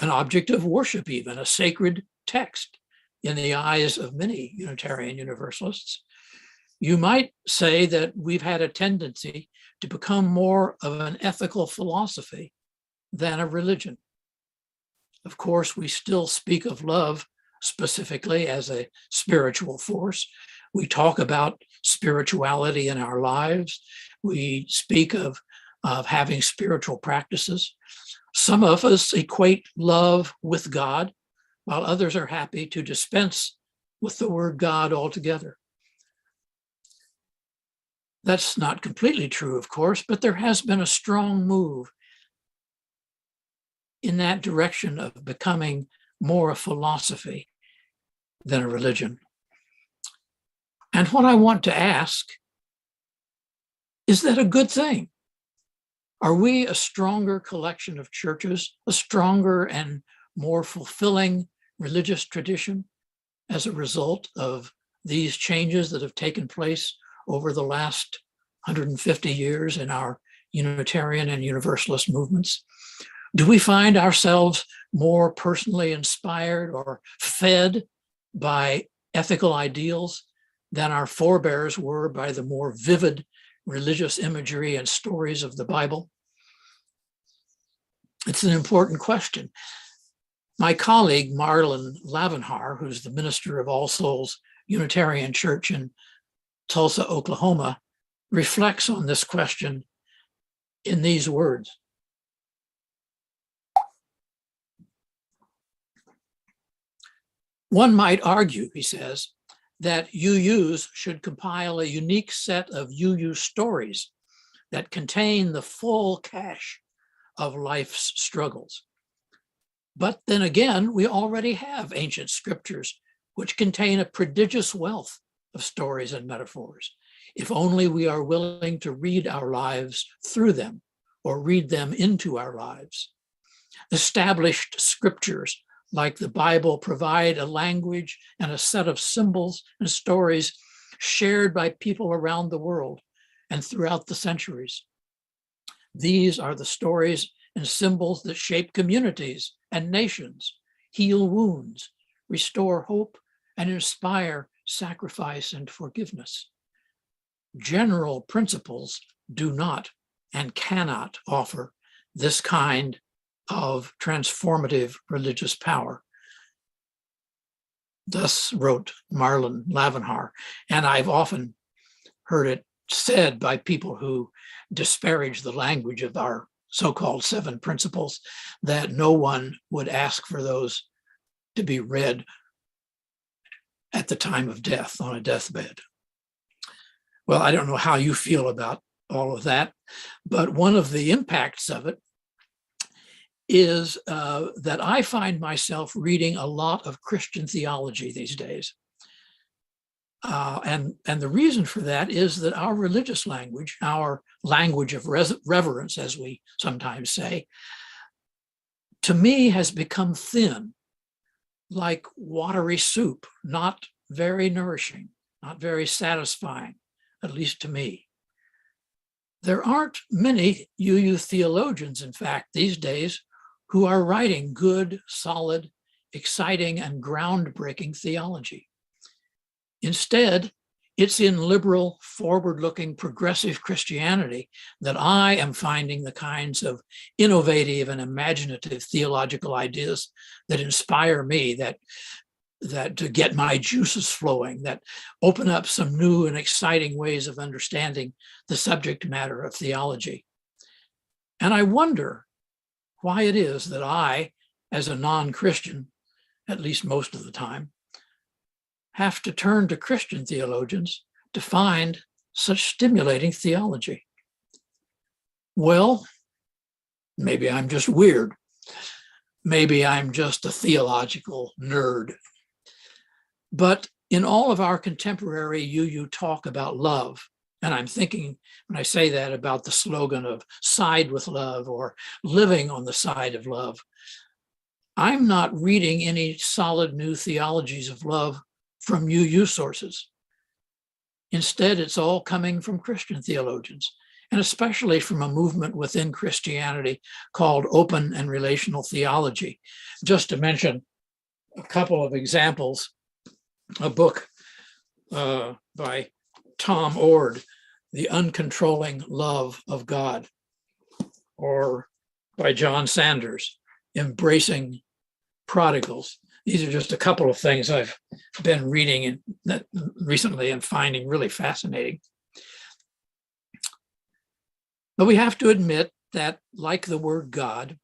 an object of worship even, a sacred text in the eyes of many Unitarian Universalists. You might say that we've had a tendency to become more of an ethical philosophy than a religion. Of course, we still speak of love specifically as a spiritual force. We talk about spirituality in our lives. We speak of having spiritual practices. Some of us equate love with God, while others are happy to dispense with the word God altogether. That's not completely true, of course, but there has been a strong move in that direction of becoming more a philosophy than a religion. And what I want to ask, is that a good thing? Are we a stronger collection of churches, a stronger and more fulfilling religious tradition as a result of these changes that have taken place over the last 150 years in our Unitarian and Universalist movements? Do we find ourselves more personally inspired or fed by ethical ideals than our forebears were by the more vivid religious imagery and stories of the Bible? It's an important question. My colleague, Marlon Lavenhar, who's the minister of All Souls Unitarian Church in Tulsa, Oklahoma, reflects on this question in these words. One might argue, he says, that UUs should compile a unique set of UU stories that contain the full cache of life's struggles. But then again, we already have ancient scriptures which contain a prodigious wealth of stories and metaphors, if only we are willing to read our lives through them or read them into our lives. Established scriptures like the Bible provide a language and a set of symbols and stories shared by people around the world and throughout the centuries. These are the stories and symbols that shape communities and nations, heal wounds, restore hope, and inspire sacrifice and forgiveness. General principles do not and cannot offer this kind of transformative religious power. Thus wrote Marlon Lavenhar, and I've often heard it said by people who disparage the language of our so-called 7 principles, that no one would ask for those to be read at the time of death, on a deathbed. Well, I don't know how you feel about all of that, but one of the impacts of it is that I find myself reading a lot of Christian theology these days. And the reason for that is that our religious language, our language of reverence, as we sometimes say, to me has become thin, like watery soup, not very nourishing, not very satisfying, at least to me. There aren't many UU theologians, in fact, these days, who are writing good, solid, exciting, and groundbreaking theology. Instead, it's in liberal, forward-looking, progressive Christianity that I am finding the kinds of innovative and imaginative theological ideas that inspire me, that to get my juices flowing, that open up some new and exciting ways of understanding the subject matter of theology. And I wonder why it is that I, as a non-Christian, at least most of the time, have to turn to Christian theologians to find such stimulating theology. Well, maybe I'm just weird. Maybe I'm just a theological nerd. But in all of our contemporary UU talk about love, and I'm thinking when I say that about the slogan of side with love or living on the side of love, I'm not reading any solid new theologies of love from UU sources. Instead, it's all coming from Christian theologians, and especially from a movement within Christianity called open and relational theology. Just to mention a couple of examples, a book by Tom Ord, The Uncontrolling Love of God, or by John Sanders, Embracing Prodigals. These are just a couple of things I've been reading recently and finding really fascinating. But we have to admit that, like the word God,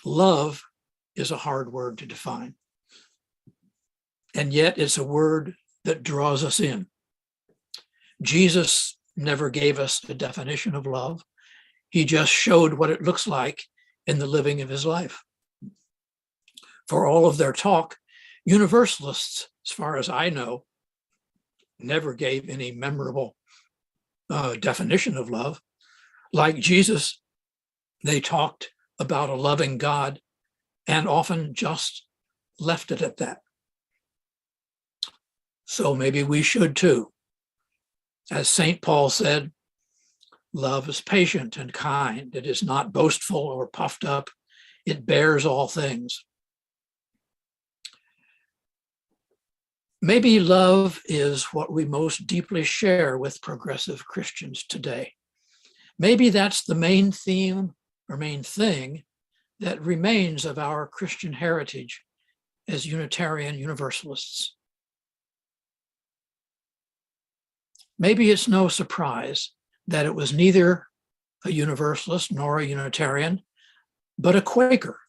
love is a hard word to define. And yet it's a word that draws us in. Jesus never gave us a definition of love. He just showed what it looks like in the living of his life. For all of their talk, universalists, as far as I know, never gave any memorable definition of love. Like Jesus, they talked about a loving God and often just left it at that. So maybe we should too. As St. Paul said, love is patient and kind. It is not boastful or puffed up. It bears all things. Maybe love is what we most deeply share with progressive Christians today. Maybe that's the main theme or main thing that remains of our Christian heritage as Unitarian Universalists. Maybe it's no surprise that it was neither a Universalist nor a Unitarian, but a Quaker,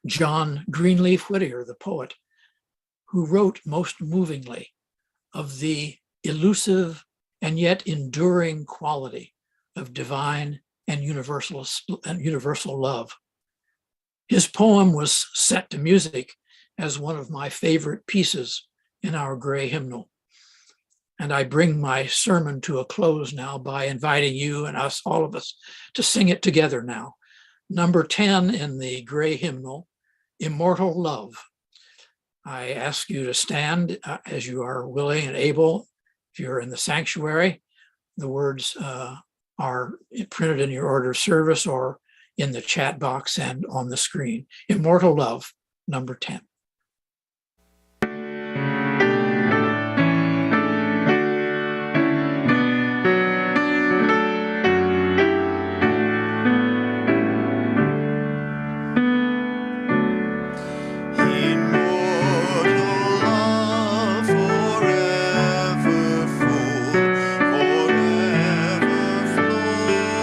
John Greenleaf Whittier, the poet, who wrote most movingly of the elusive and yet enduring quality of divine and universal love. His poem was set to music as one of my favorite pieces in our gray hymnal. And I bring my sermon to a close now by inviting you and us, all of us, to sing it together now. Number 10 in the gray hymnal, Immortal Love. I ask you to stand as you are willing and able. If you're in the sanctuary, the words are printed in your order of service or in the chat box and on the screen. Immortal Love, number 10. Forever full, forever flow.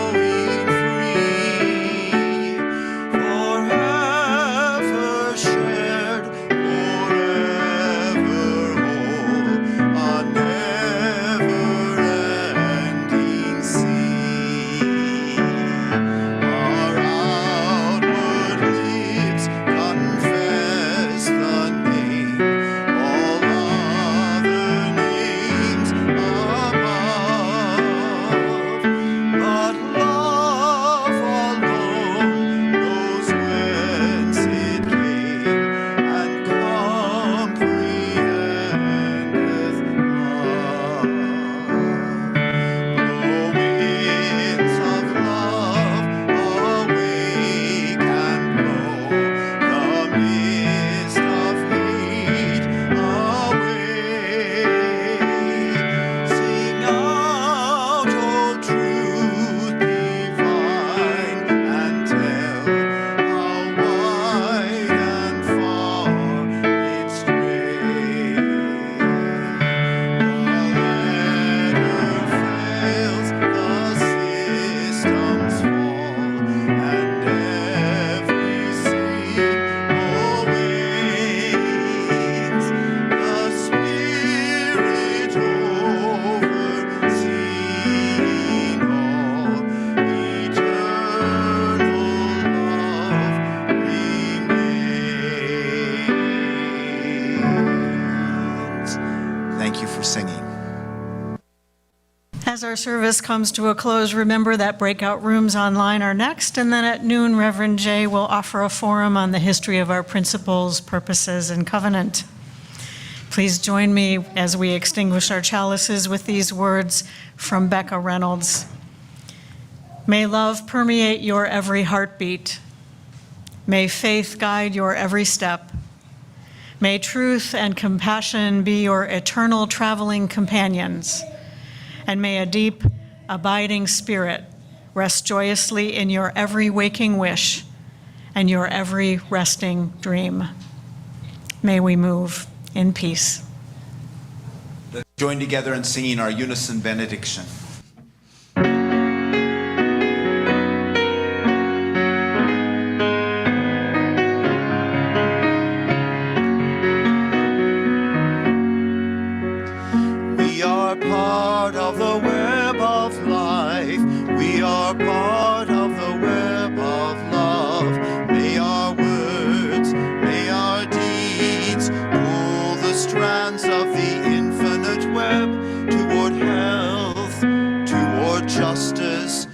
Thank you for singing. As our service comes to a close, remember that breakout rooms online are next, and then at noon, Reverend Jay will offer a forum on the history of our principles, purposes, and covenant. Please join me as we extinguish our chalices with these words from Becca Reynolds. May love permeate your every heartbeat. May faith guide your every step. May truth and compassion be your eternal traveling companions. And may a deep, abiding spirit rest joyously in your every waking wish and your every resting dream. May we move in peace. Let's join together in singing our unison benediction. We are part of the web of life. We are part of the web of love. May our words, may our deeds pull the strands of the infinite web toward health, toward justice,